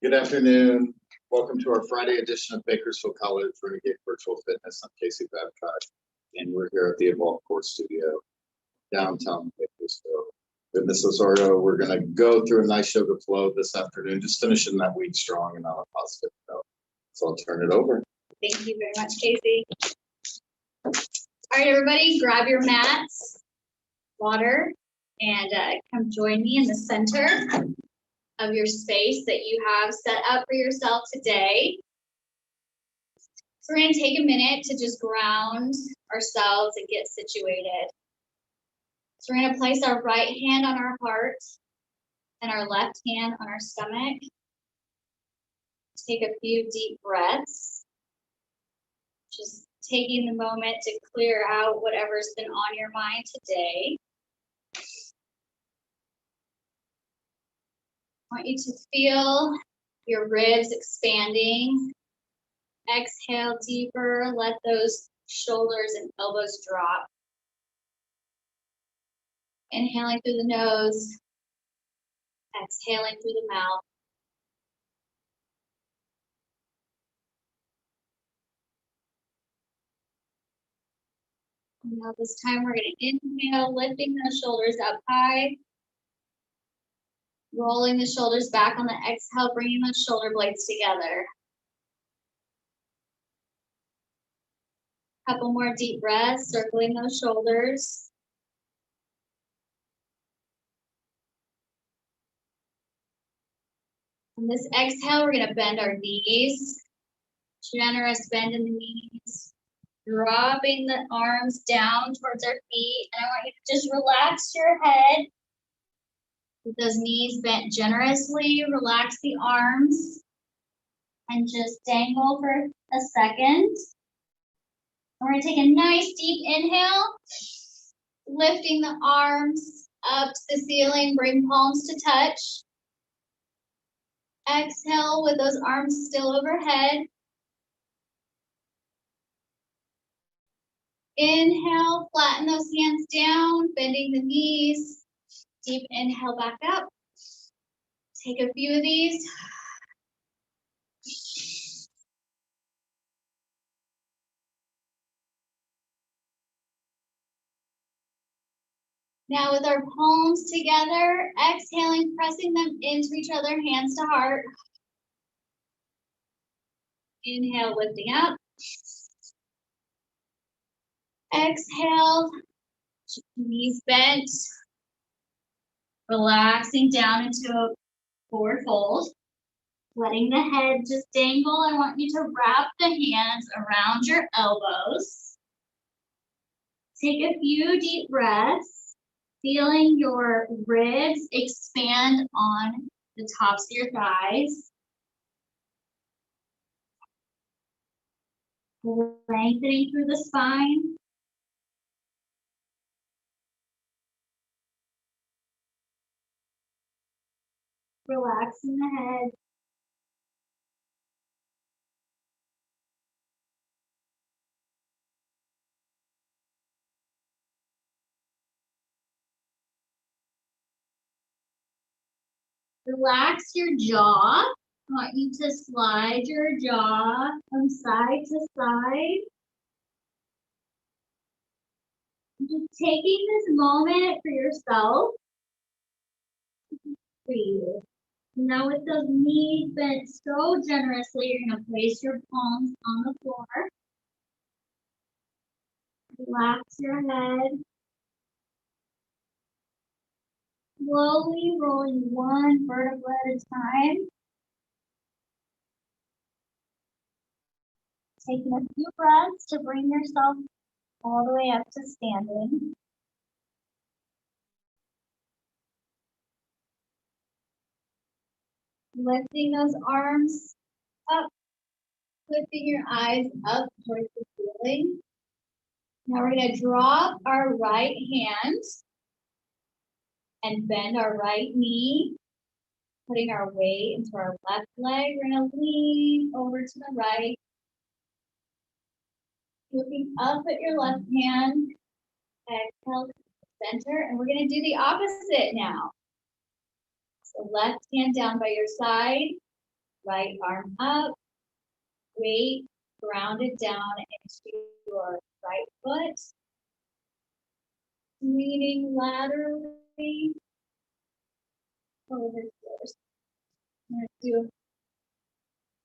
Good afternoon. Welcome to our Friday edition of Bakersfield College Renegade Virtual Fitness. I'm Casey Babcock, and we're here at the Evolve Course Studio, downtown Bakersfield. With Miss Osorio, we're going to go through a nice yoga flow this afternoon, just finishing that week strong and on a positive note. So I'll turn it over. Thank you very much, Casey. All right, everybody, grab your mats, water, and come join me in the center of your space that you have set up for yourself today. So we're going to take a minute to just ground ourselves and get situated. So we're going to place our right hand on our heart and our left hand on our stomach. Take a few deep breaths. Just taking the moment to clear out whatever's been on your mind today. I want you to feel your ribs expanding. Exhale deeper, let those shoulders and elbows drop. Inhaling through the nose, exhaling through the mouth. Now this time we're going to inhale, lifting the shoulders up high. Rolling the shoulders back on the exhale, bringing those shoulder blades together. Couple more deep breaths, circling those shoulders. On this exhale, we're going to bend our knees. Generous bend in the knees. Dropping the arms down towards our feet. And I want you to just relax your head. With those knees bent generously, relax the arms. And just dangle for a second. We're going to take a nice deep inhale. Lifting the arms up to the ceiling, bring palms to touch. Exhale with those arms still overhead. Inhale, flatten those hands down, bending the knees. Deep inhale back up. Take a few of these. Now with our palms together, exhaling, pressing them into each other, hands to heart. Inhale, lifting up. Exhale, knees bent. Relaxing down into a forward fold. Letting the head just dangle. I want you to wrap the hands around your elbows. Take a few deep breaths. Feeling your ribs expand on the tops of your thighs. Lengthening through the spine. Relaxing the head. Relax your jaw. I want you to slide your jaw from side to side. Just taking this moment for yourself. Breathe. Now with those knees bent so generously, you're going to place your palms on the floor. Relax your head. Slowly rolling one vertebra at a time. Taking a few breaths to bring yourself all the way up to standing. Lifting those arms up, lifting your eyes up towards the ceiling. Now we're going to drop our right hand and bend our right knee, putting our weight into our left leg. We're going to lean over to the right, looking up at your left hand, exhale to the center, and we're going to do the opposite now. So left hand down by your side, Right arm up, weight grounded down into your right foot, leaning laterally over yours. I'm going to do a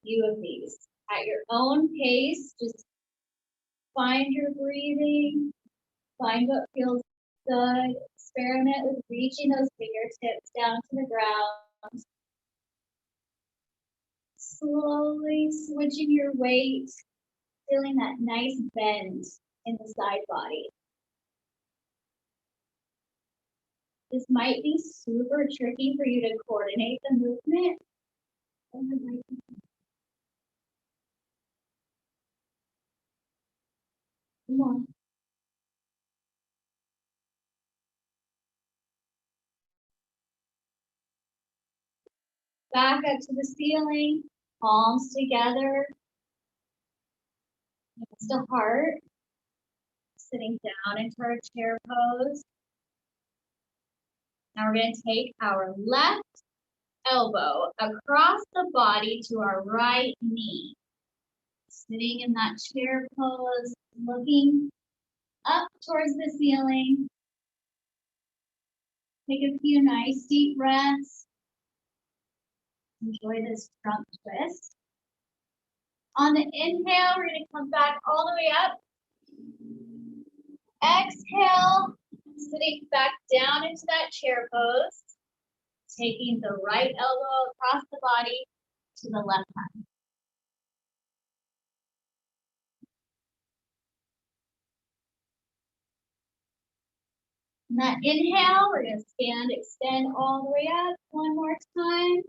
few of these at your own pace. Just find your breathing, find what feels good. Experiment with reaching those fingertips down to the ground. Slowly switching your weight, feeling that nice bend in the side body. This might be super tricky for you to coordinate the movement. Come on. Back up to the ceiling, palms together. Next to heart. Sitting down into our chair pose. Now we're going to take our left elbow across the body to our right knee. Sitting in that chair pose, looking up towards the ceiling. Take a few nice deep breaths. Enjoy this trunk twist. On the inhale, we're going to come back all the way up. Exhale, sitting back down into that chair pose. Taking the right elbow across the body to the left hand. On that inhale, we're going to stand, extend all the way up. One more time.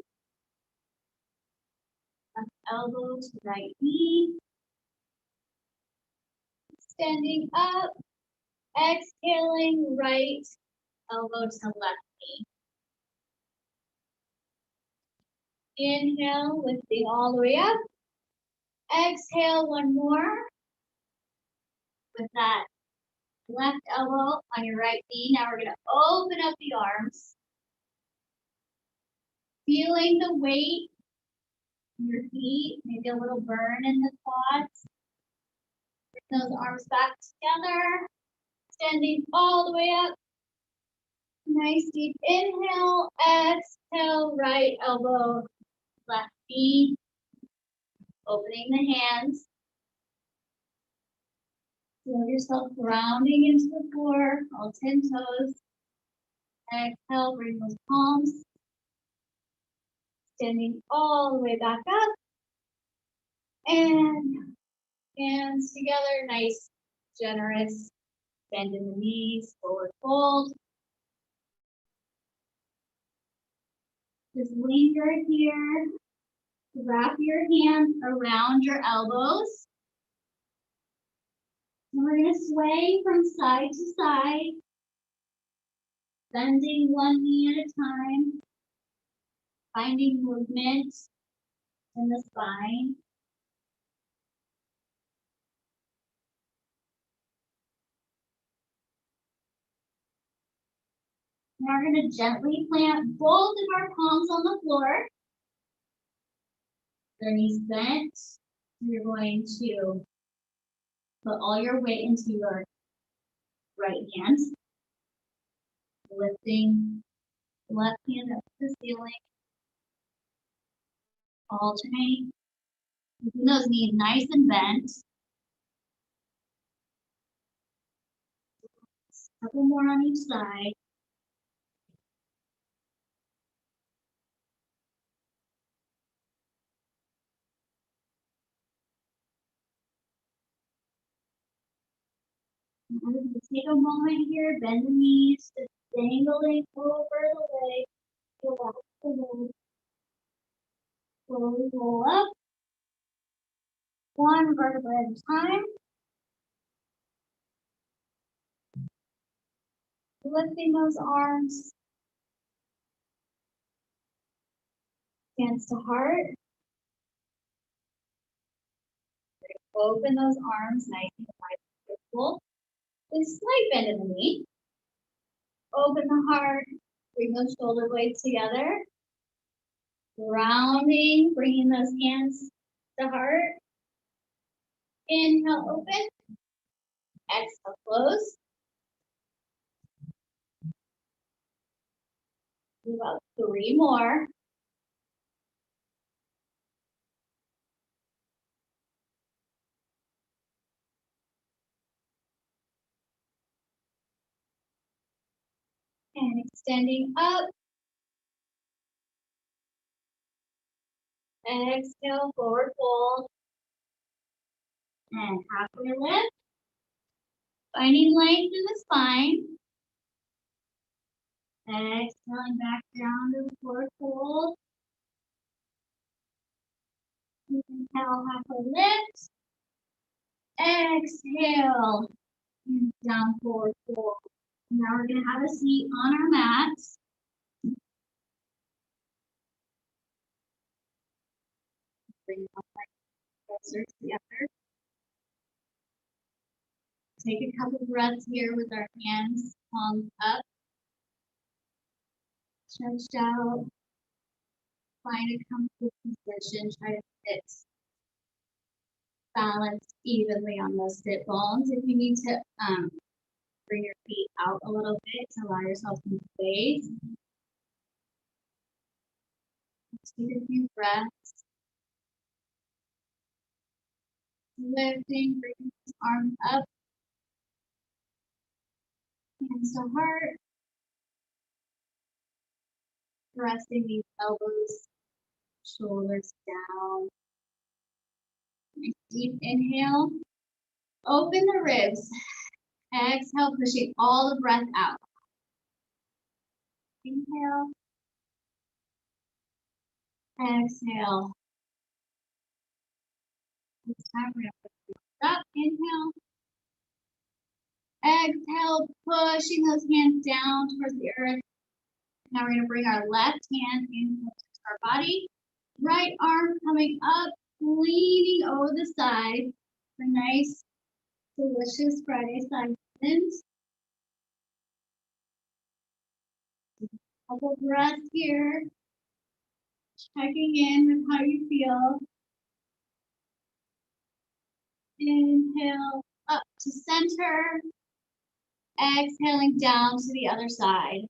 Left elbow to right knee. Extending up. Exhaling, right elbow to left knee. Inhale, lifting all the way up. Exhale, one more. With that left elbow on your right knee. Now we're going to open up the arms. Feeling the weight in your feet, maybe a little burn in the quads. Bring those arms back together. Extending all the way up. Nice deep inhale. Exhale, right elbow, left knee. Opening the hands. Feel yourself grounding into the floor, all 10 toes. Exhale, bring those palms. Extending all the way back up. And hands together, nice, generous. Bend in the knees, forward fold. Just linger here. Wrap your hands around your elbows. And we're going to sway from side to side, bending one knee at a time, finding movement in the spine. Now we're going to gently plant both of our palms on the floor. Their knees bent. You're going to put all your weight into your right hand. Lifting the left hand up to the ceiling. Alternate. Keeping those knees nice and bent. A couple more on each side. I'm going to take a moment here, bend the knees, just dangling over the leg. Relax the leg. Slowly roll up. One vertebra at a time. Lifting those arms. Hands to heart. Open those arms nice and wide. Full. With slight bend in the knee. Open the heart. Bring those shoulder blades together. Grounding, bringing those hands to heart. Inhale, open. Exhale, close. Do about 3 more. And extending up. Exhale, forward fold. And halfway lift. Finding length in the spine. Exhaling back down to the forward fold. Inhale, halfway lift. Exhale. And down forward fold. Now we're going to have a seat on our mats. Bring our shoulders together. Take a couple breaths here with our hands palms up. Stretched out. Find a comfortable position. Try to sit balanced evenly on those sit bones. If you need to bring your feet out a little bit to allow yourself some space. Take a few breaths. Lifting, bringing the arms up. Hands to heart. Resting these elbows, shoulders down. Nice deep inhale. Open the ribs. Exhale, pushing all the breath out. Inhale. Exhale. This time we're going to push it up. Inhale. Exhale, pushing those hands down towards the earth. Now we're going to bring our left hand in to our body. Right arm coming up, leaning over the side. A nice, delicious Friday side bend. Couple breaths here. Checking in with how you feel. Inhale up to center. Exhaling down to the other side.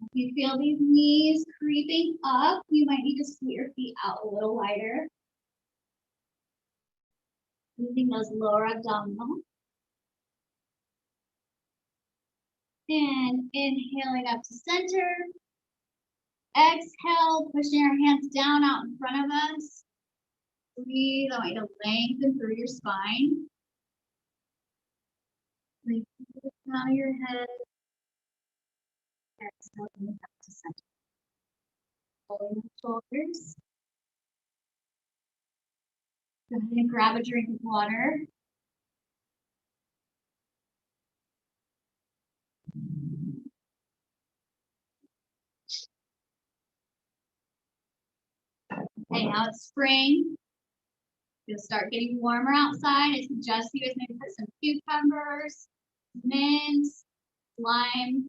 If you feel these knees creeping up, you might need to scoot your feet out a little wider. Using those lower abdominals. And inhaling up to center. Exhale, pushing our hands down out in front of us. Breathe. I want you to lengthen through your spine. Breathe through the crown of your head. Exhale, move up to center. Pulling the shoulders. Go ahead and grab a drink of water. Okay, now it's spring. You'll start getting warmer outside. I suggest you guys maybe put some cucumbers, mint, lime,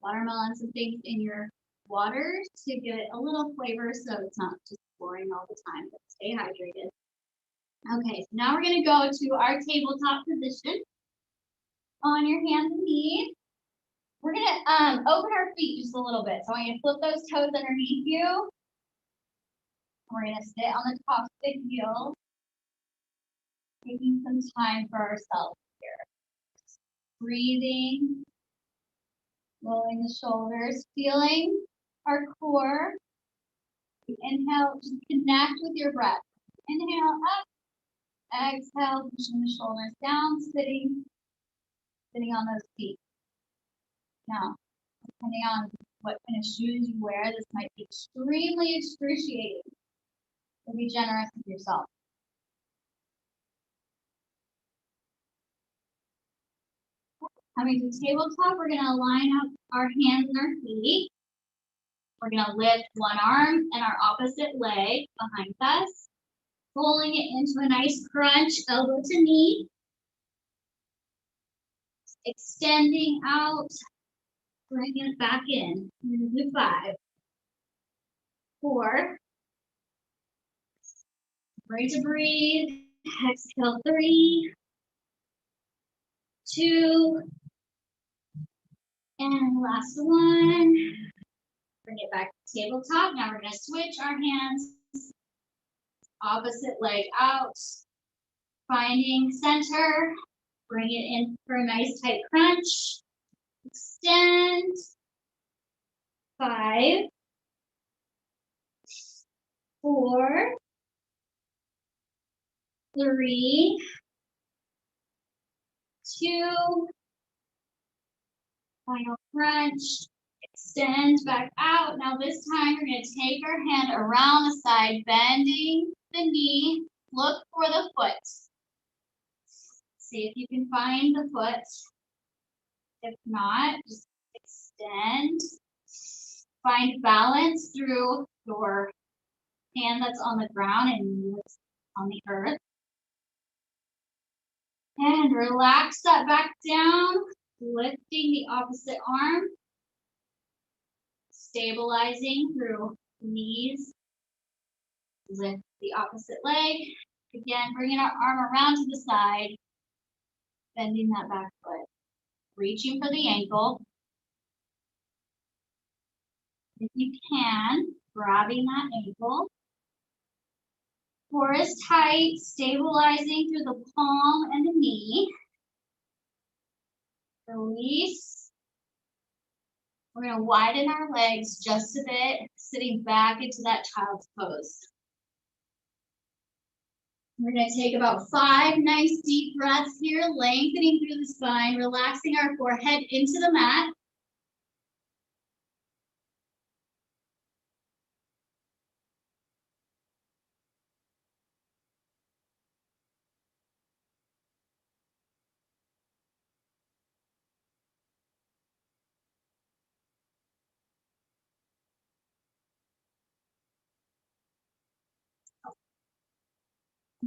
watermelon, some things in your water to get a little flavor so it's not just boring all the time, but stay hydrated. Okay, so now we're going to go to our tabletop position on your hands and knees. We're going to open our feet just a little bit. So I want you to flip those toes underneath you. We're going to sit on the top of the heels. Taking some time for ourselves here. Breathing, rolling the shoulders, feeling our core. Inhale, just connect with your breath. Inhale up, exhale, pushing the shoulders down, sitting on those feet. Now, depending on what kind of shoes you wear, this might be extremely excruciating. So be generous with yourself. Coming to tabletop, we're going to line up our hands and our feet. We're going to lift one arm and our opposite leg behind us, pulling it into a nice crunch, elbow to knee. Extending out, Bring it back in. Do 5, 4. Ready to breathe. Exhale, 3, 2, and last one. Bring it back to tabletop. Now we're going to switch our hands. Opposite leg out. Finding center. Bring it in for a nice tight crunch. Extend. 5, 4, 3, 2. Final crunch. Extend back out. Now this time we're going to take our hand around the side, bending the knee. Look for the foot. See if you can find the foot. If not, just extend. Find balance through your hand that's on the ground and knee that's on the earth. And relax that back down, lifting the opposite arm. Stabilizing through knees. Lift the opposite leg. Again, bringing our arm around to the side. Bending that back foot. Reaching for the ankle. If you can, grabbing that ankle. Core is tight, stabilizing through the palm and the knee. Release. We're going to widen our legs just a bit, sitting back into that child's pose. We're going to take about 5 nice deep breaths here, lengthening through the spine, relaxing our forehead into the mat.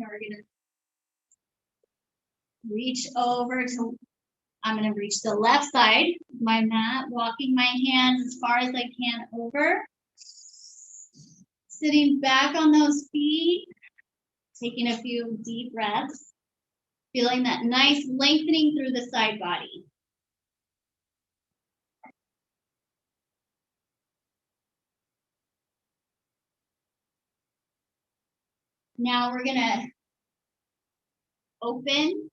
Now we're going to reach over to, I'm going to reach the left side of my mat, walking my hands as far as I can over. Sitting back on those feet, taking a few deep breaths, feeling that nice lengthening through the side body. Now we're going to open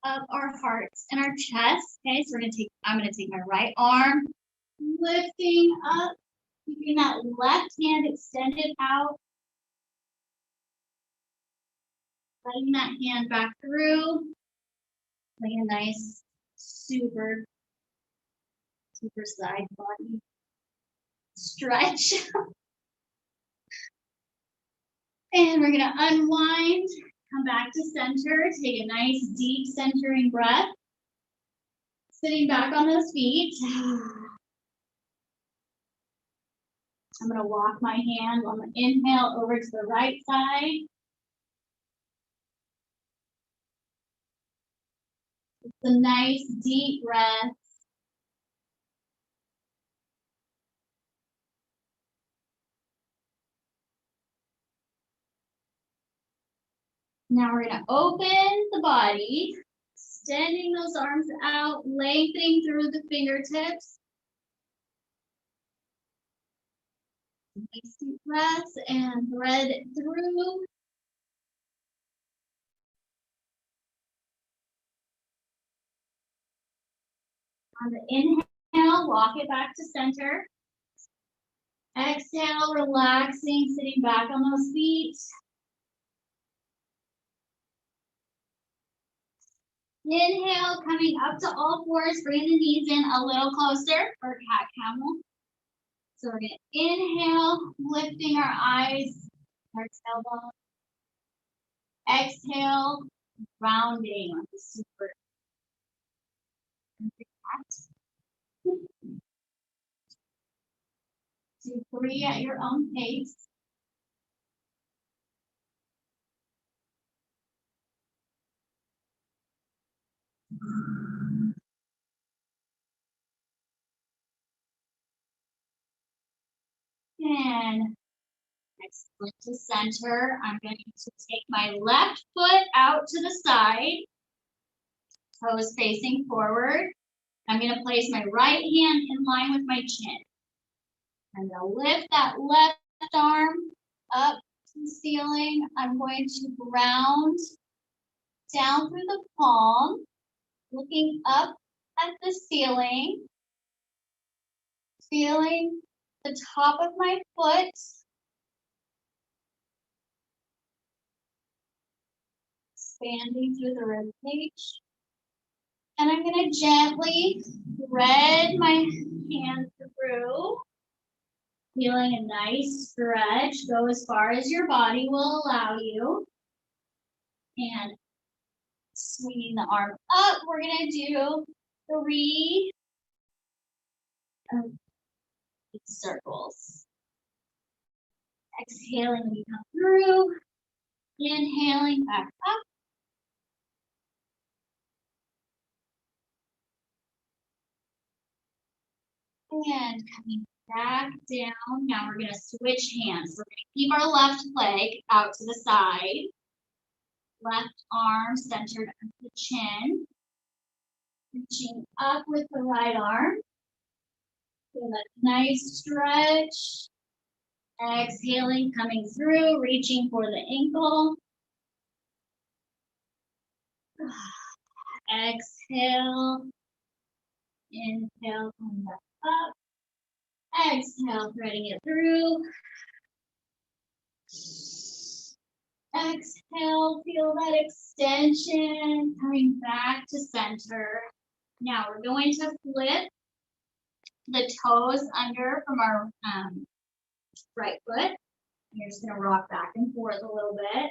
up our hearts and our chest. Okay, so I'm going to take my right arm, lifting up, keeping that left hand extended out. Letting that hand back through. Like a nice, super side body stretch. And we're going to unwind, come back to center, take a nice deep centering breath. Sitting back on those feet. I'm going to walk my hand on the inhale over to the right side. It's a nice deep breath. Now we're going to open the body, extending those arms out, lengthening through the fingertips. Nice deep breaths and thread through. On the inhale, walk it back to center. Exhale, relaxing, sitting back on those feet. Inhale, coming up to all fours, bringing the knees in a little closer for cat camel. So we're going to inhale, lifting our eyes, our tailbone. Exhale, rounding like a super. Do 3 at your own pace. And excellent to center. I'm going to take my left foot out to the side, toes facing forward. I'm going to place my right hand in line with my chin. I'm going to lift that left arm up to the ceiling. I'm going to ground down through the palm, looking up at the ceiling, feeling the top of my foot, expanding through the rib cage. And I'm going to gently thread my hand through, feeling a nice stretch. Go as far as your body will allow you. And swinging the arm up, we're going to do 3 circles. Exhaling when you come through. Inhaling back up. And coming back down. Now we're going to switch hands. We're going to keep our left leg out to the side. Left arm centered on the chin. Reaching up with the right arm. Feel that nice stretch. Exhaling, coming through, reaching for the ankle. Exhale. Inhale, come back up. Exhale, threading it through. Exhale, feel that extension, coming back to center. Now we're going to flip the toes under from our right foot. You're just going to rock back and forth a little bit,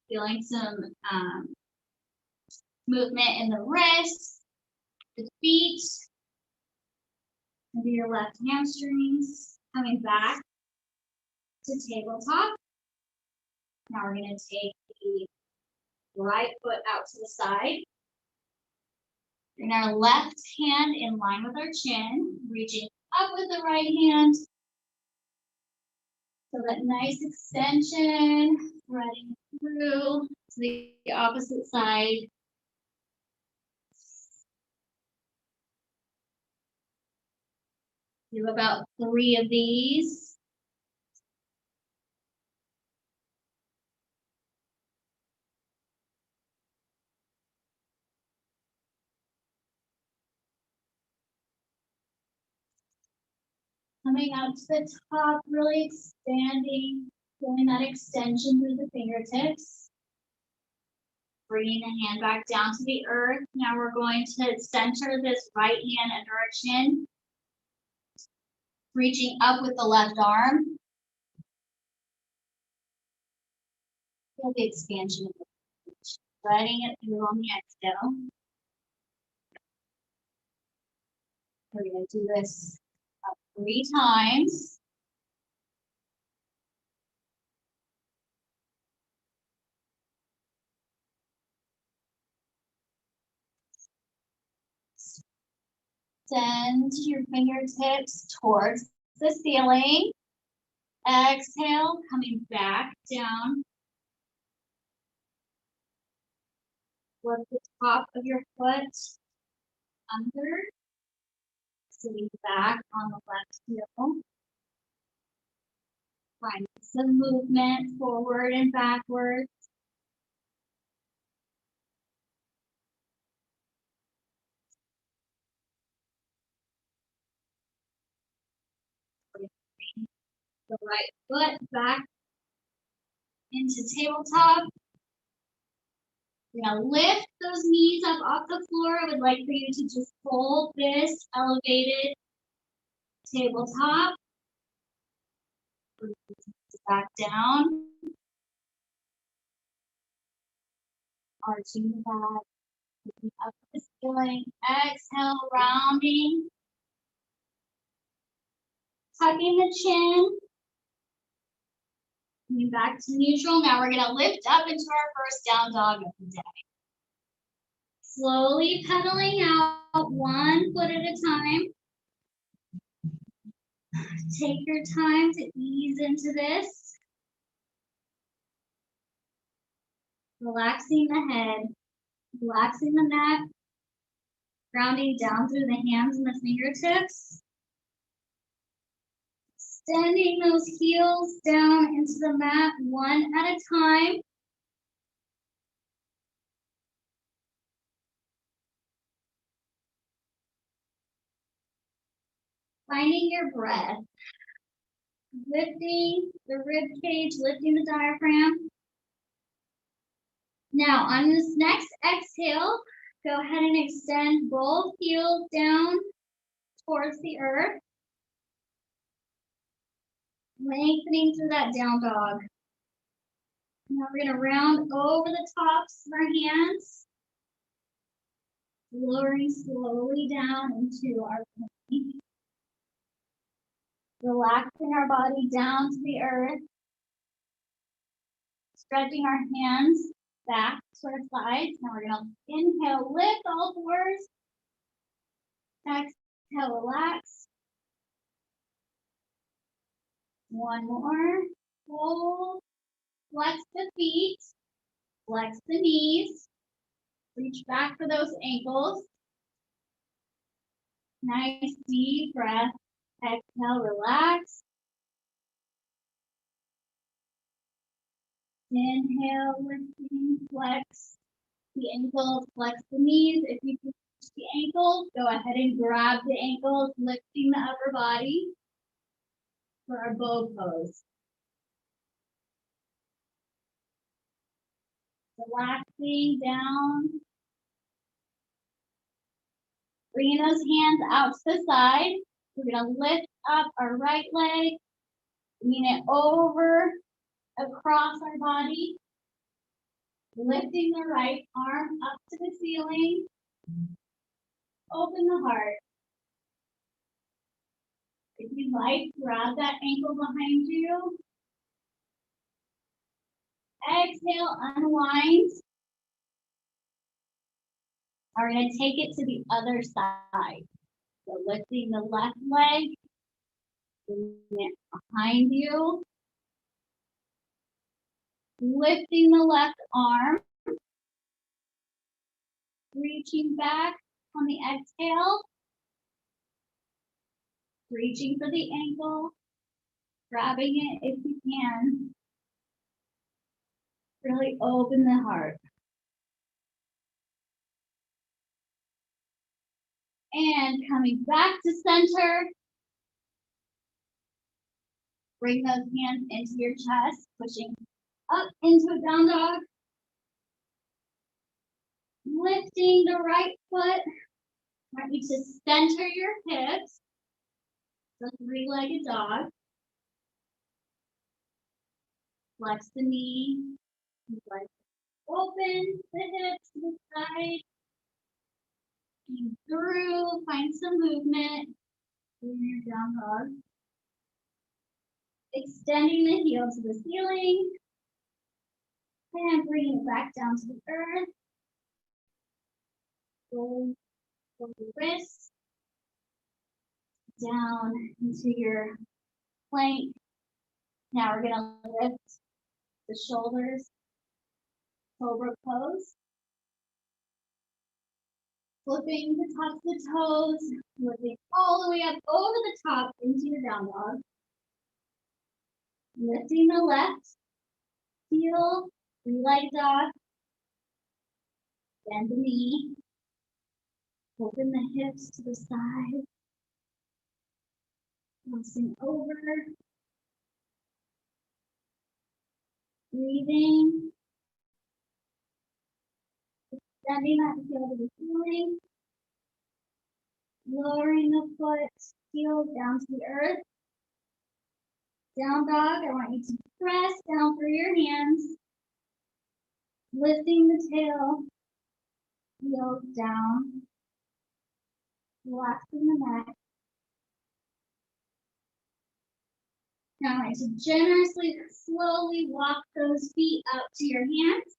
feeling some movement in the wrists, the feet, maybe your left hamstrings, coming back to tabletop. Now we're going to take the right foot out to the side. Bring our left hand in line with our chin, reaching up with the right hand. So that nice extension, threading through to the opposite side. Do about 3 of these. Coming up to the top, really expanding, feeling that extension through the fingertips. Bringing the hand back down to the earth. Now we're going to center this right hand under our chin. Reaching up with the left arm. Feel the expansion of the fingertips. Letting it through on the exhale. We're going to do this 3 times. Send your fingertips towards the ceiling. Exhale, coming back down. Flip the top of your foot under. Sitting back on the left heel. Find some movement forward and backwards. The right foot back into tabletop. We're going to lift those knees up off the floor. I would like for you to just hold this elevated tabletop. Back down. Arching the back. Looking up at the ceiling. Exhale, rounding. Tucking the chin. Coming back to neutral. Now we're going to lift up into our first down dog of the day. Slowly pedaling out 1 foot at a time. Take your time to ease into this. Relaxing the head, relaxing the neck, grounding down through the hands and the fingertips. Extending those heels down into the mat one at a time. Finding your breath. Lifting the rib cage, lifting the diaphragm. Now on this next exhale, go ahead and extend both heels down towards the earth. Lengthening through that down dog. Now we're gonna round over the tops of our hands. Lowering slowly down into our plank. Relaxing our body down to the earth. Stretching our hands back to our sides. Now we're gonna inhale, lift all fours. Exhale, relax. One more. Hold. Flex the feet. Flex the knees. Reach back for those ankles. Nice deep breath. Exhale, relax. Inhale, lifting, flex the ankles, flex the knees. If you can reach the ankles, go ahead and grab the ankles, lifting the upper body for our bow pose. Relaxing down. Bringing those hands out to the side. We're going to lift up our right leg, bringing it over, across our body. Lifting the right arm up to the ceiling. Open the heart. If you'd like, grab that ankle behind you. Exhale, unwind. We're going to take it to the other side. So lifting the left leg, bringing it behind you. Lifting the left arm. Reaching back on the exhale. Reaching for the ankle. Grabbing it if you can. Really open the heart. And coming back to center. Bring those hands into your chest, pushing up into a down dog. Lifting the right foot. I want you to center your hips. So three-legged dog. Flex the knee. Flex. Open the hips to the side. And through, find some movement in your down dog. Extending the heel to the ceiling. And bringing it back down to the earth. Roll the wrists. Down into your plank. Now we're gonna lift the shoulders. Cobra pose. Flipping the tops of the toes, lifting all the way up over the top into your down dog. Lifting the left heel, three-legged dog. Bend the knee. Open the hips to the side. Crossing over. Breathing. Extending that heel to the ceiling. Lowering the foot, heel down to the earth. Down dog, I want you to press down through your hands. Lifting the tail, heels down. Relaxing the neck. Now I want you to generously, slowly walk those feet up to your hands.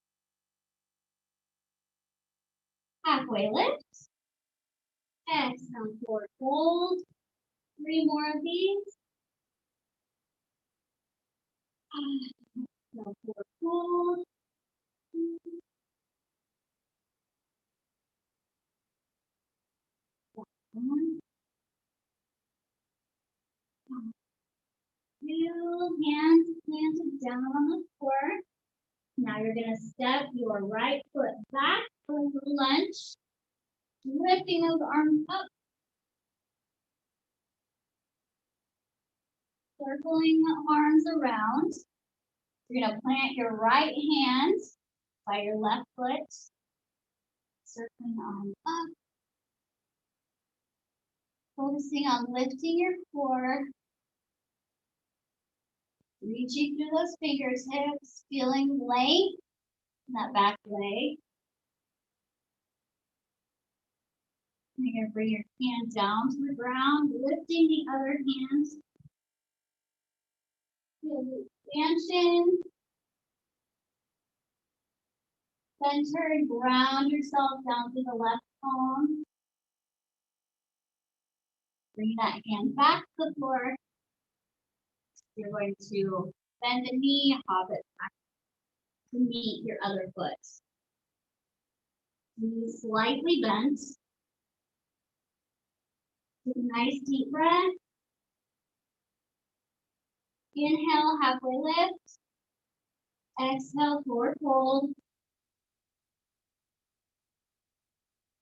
Halfway lift. Exhale, forward fold. 3 more of these. Now forward fold. One, two, hands planted down on the floor. Now you're gonna step your right foot back for a little lunge, lifting those arms up, circling the arms around. You're gonna plant your right hand by your left foot, circling the arms up, focusing on lifting your core, reaching through those fingertips, feeling length in that back leg. You're gonna bring your hand down to the ground, lifting the other hand. Feel the expansion. Center and ground yourself down to the left palm. Bring that hand back to the floor. You're going to bend the knee, hop it back to meet your other foot. Knee slightly bent. Take a nice deep breath. Inhale, halfway lift. Exhale, forward fold.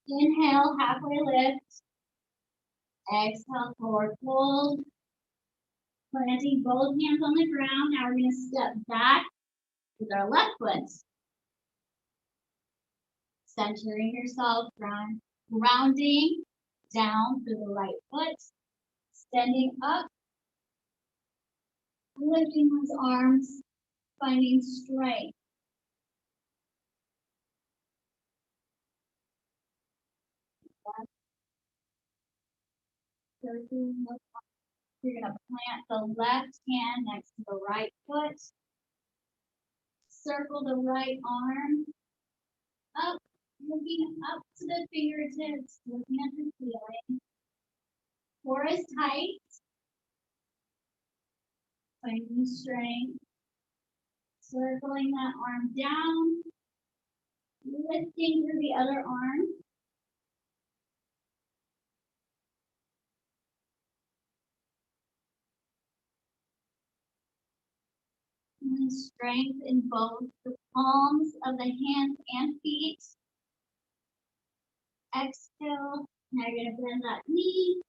Inhale, halfway lift. Exhale, forward fold. Planting both hands on the ground. Now we're going to step back with our left foot. Centering yourself, grounding down through the right foot. Standing up. Lifting those arms, finding strength. You're going to plant the left hand next to the right foot. Circle the right arm up, looking up to the fingertips, looking at the ceiling. Core is tight. Finding strength. Circling that arm down. Lifting through the other arm. And strength in both the palms of the hands and feet. Exhale. Now you're going to bend that knee.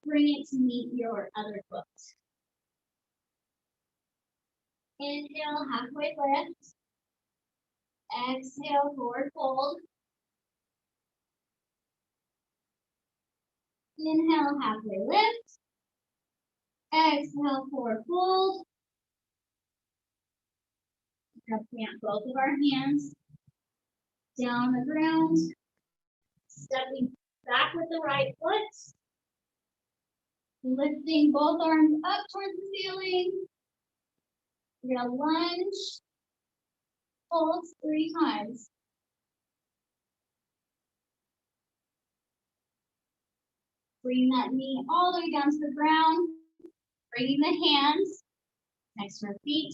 Bring it to meet your other foot. Inhale, halfway lift. Exhale, forward fold. Inhale, halfway lift. Exhale, forward fold. We're going to plant both of our hands down the ground. Stepping back with the right foot. Lifting both arms up towards the ceiling. We're going to lunge. Hold 3 times. Bring that knee all the way down to the ground. Bringing the hands next to our feet.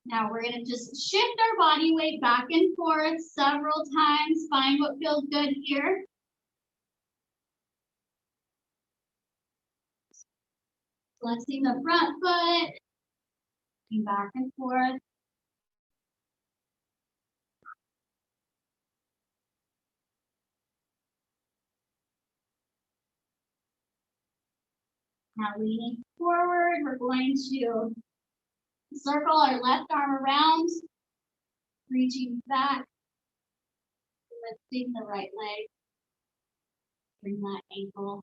Now we're going to just shift our body weight back and forth several times. Find what feels good here. Flexing the front foot. Back and forth. Now leaning forward, we're going to circle our left arm around, reaching back, lifting the right leg. Bring that ankle,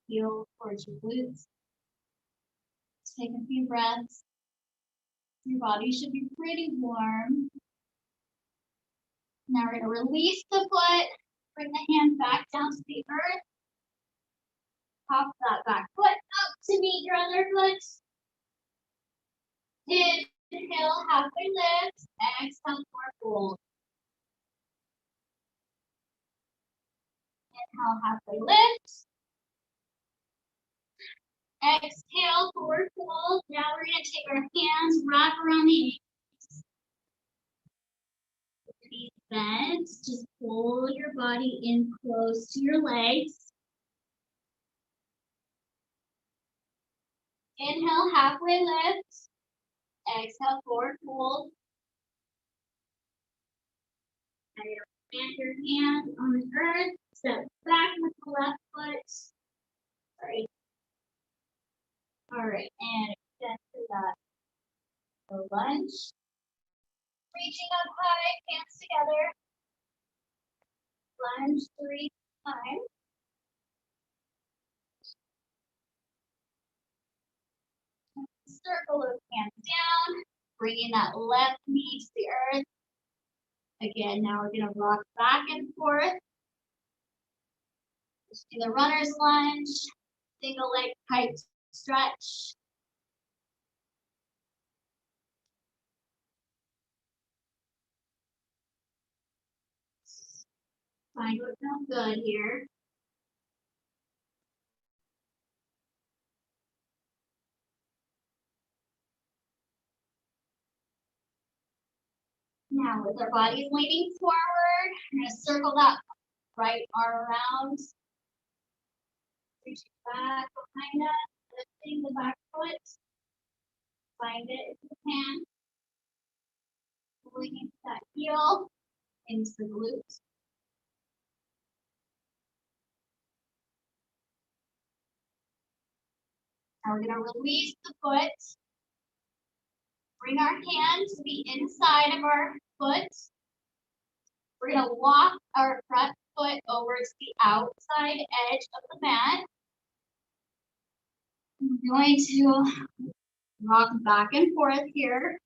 heel towards your glutes. Take a few breaths. Your body should be pretty warm. Now we're going to release the foot, bring the hand back down to the earth. Pop that back foot up to meet your other foot. Inhale, halfway lift. Exhale, forward fold. Inhale, halfway lift. Exhale, forward fold. Now we're gonna take our hands, wrap around the ankles. Feet bent. Just pull your body in close to your legs. Inhale, halfway lift. Exhale, forward fold. Now you're gonna plant your hands on the earth. Step back with the left foot. Sorry. All right, and extend to that. So lunge. Reaching up high, hands together. Lunge 3 times. Circle those hands down, bringing that left knee to the earth. Again, now we're gonna rock back and forth. Just do the runner's lunge, single leg tight stretch. Find what feels good here. Now with our bodies leaning forward, we're gonna circle that right arm around. Reach back behind us, lifting the back foot. Find it if you can. Pulling into that heel, into the glutes. Now we're gonna release the foot. Bring our hand to the inside of our foot. We're gonna walk our front foot over to the outside edge of the mat. We're going to rock back and forth here.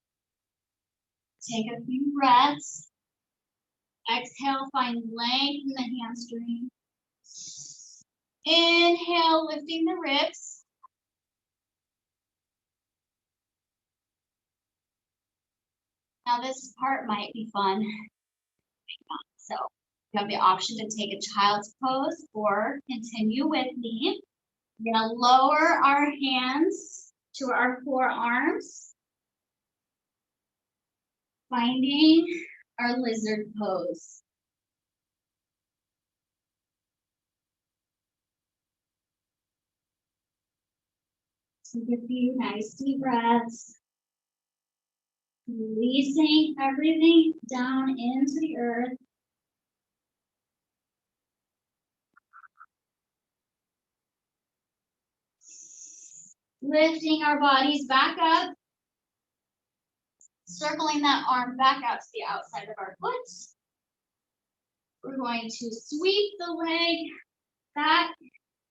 Take a few breaths. Exhale, find length in the hamstring. Inhale, lifting the ribs. Now this part might be fun. So you have the option to take a child's pose or continue with me. We're gonna lower our hands to our forearms, finding our lizard pose. Take a few nice deep breaths. Releasing everything down into the earth. Lifting our bodies back up. Circling that arm back out to the outside of our foot. We're going to sweep the leg back.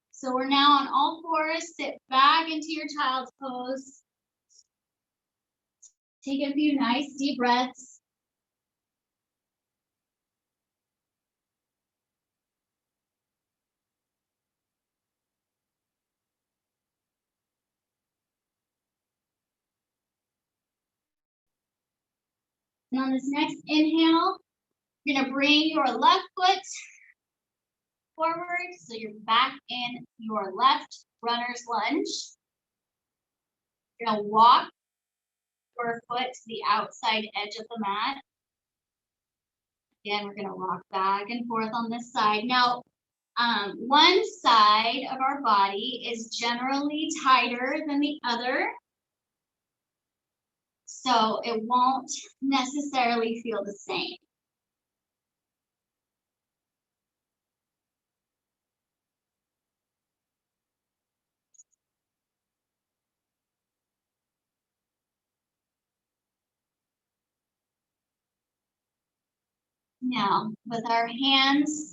So we're now on all fours. Sit back into your child's pose. Take a few nice deep breaths. And on this next inhale, you're gonna bring your left foot forward, so you're back in your left runner's lunge. You're gonna walk your foot to the outside edge of the mat. Again, we're gonna rock back and forth on this side. Now, one side of our body is generally tighter than the other, so it won't necessarily feel the same. Now, with our hands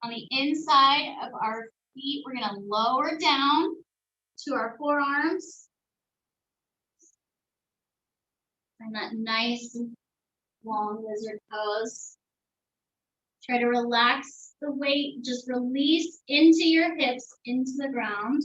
on the inside of our feet, we're gonna lower down to our forearms. And that nice long lizard pose. Try to relax the weight, just release into your hips, into the ground.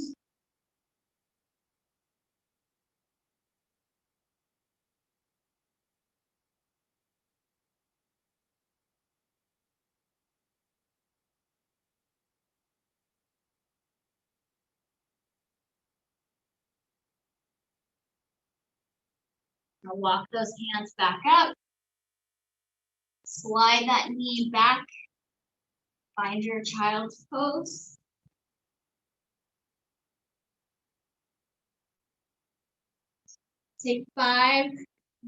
Now walk those hands back up. Slide that knee back. Find your child's pose. Take 5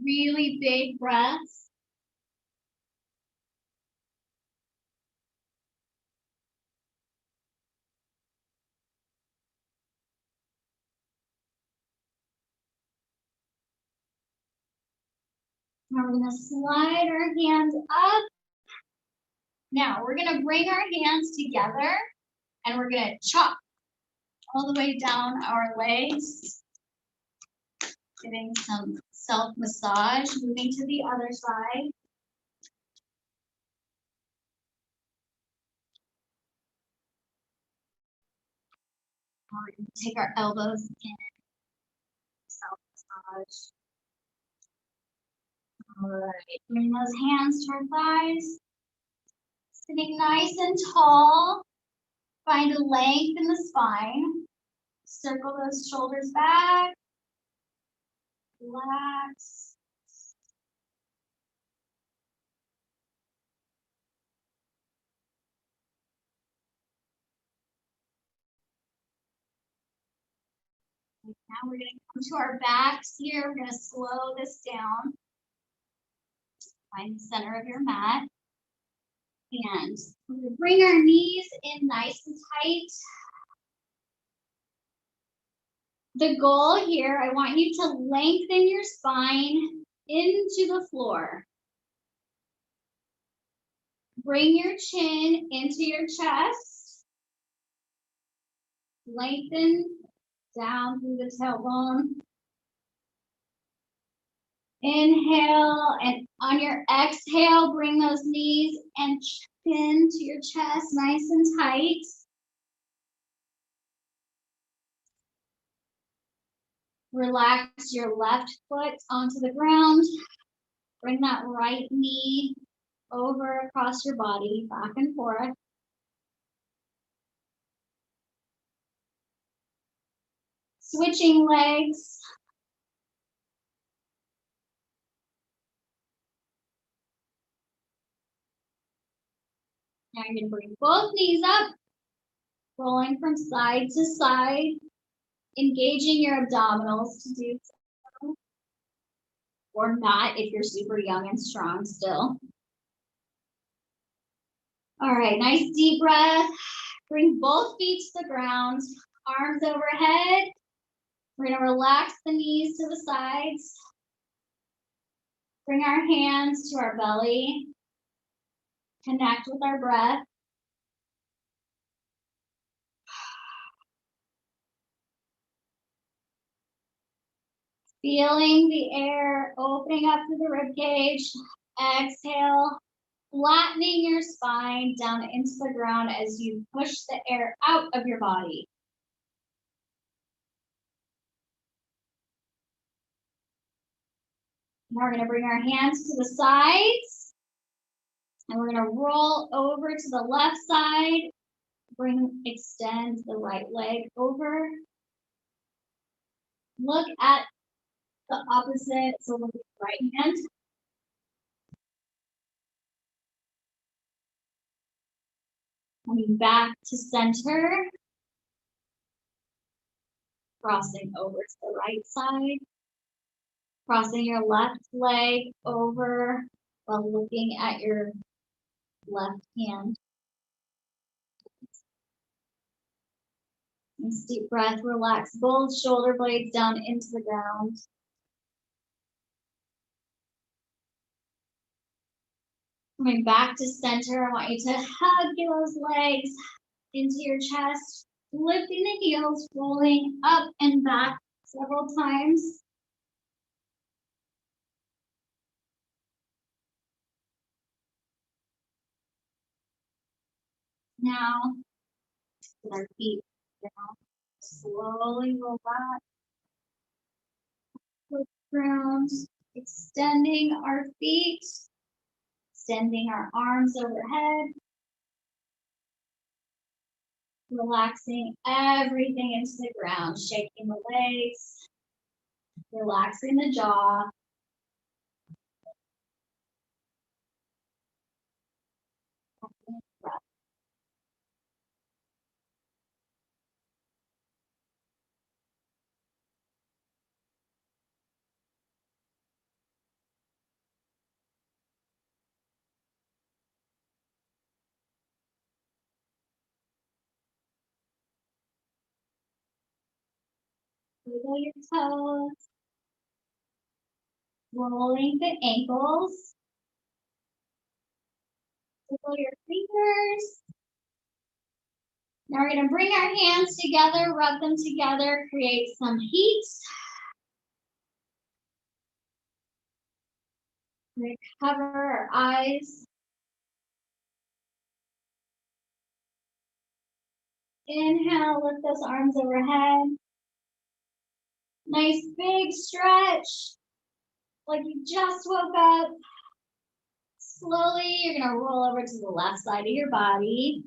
really big breaths. Now we're going to slide our hands up. Now we're going to bring our hands together and we're going to chop all the way down our legs. Getting some self-massage, moving to the other side. We're going to take our elbows in, self-massage. All right, bring those hands to our thighs. Sitting nice and tall. Find a length in the spine. Circle those shoulders back. Relax. Now we're going to come to our backs here. We're going to slow this down. Find the center of your mat. And we're going to bring our knees in nice and tight. The goal here, I want you to lengthen your spine into the floor. Bring your chin into your chest. Lengthen down through the tailbone. Inhale, and on your exhale, bring those knees and chin to your chest, nice and tight. Relax your left foot onto the ground. Bring that right knee over across your body, back and forth. Switching legs. Now you're going to bring both knees up, rolling from side to side, engaging your abdominals to do so, or not if you're super young and strong still. All right, nice deep breath. Bring both feet to the ground, arms overhead. We're going to relax the knees to the sides. Bring our hands to our belly. Connect with our breath. Feeling the air opening up through the rib cage. Exhale, flattening your spine down into the ground as you push the air out of your body. Now we're going to bring our hands to the sides. And we're going to roll over to the left side. Extend the right leg over. Look at the opposite, so look at the right hand. Coming back to center. Crossing over to the right side. Crossing your left leg over while looking at your left hand. Nice deep breath, relax both shoulder blades down into the ground. Coming back to center, I want you to hug those legs into your chest, lifting the heels, rolling up and back several times. Now, with our feet down, slowly roll back. Foot ground, extending our feet, extending our arms overhead. Relaxing everything into the ground, shaking the legs, relaxing the jaw. Wiggle your toes. Rolling the ankles. Wiggle your fingers. Now we're going to bring our hands together, rub them together, create some heat. We're going to cover our eyes. Inhale, lift those arms overhead. Nice big stretch, like you just woke up. Slowly, you're gonna roll over to the left side of your body.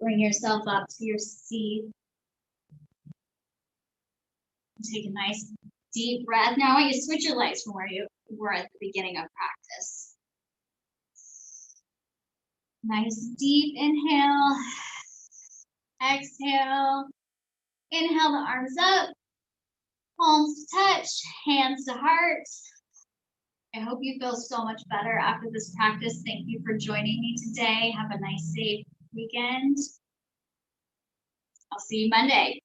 Bring yourself up to your seat. Take a nice deep breath. Now I want you to switch your legs from where you were at the beginning of practice. Nice deep inhale. Exhale. Inhale the arms up. Palms to touch, hands to heart. I hope you feel so much better after this practice. Thank you for joining me today. Have a nice, safe weekend. I'll see you Monday.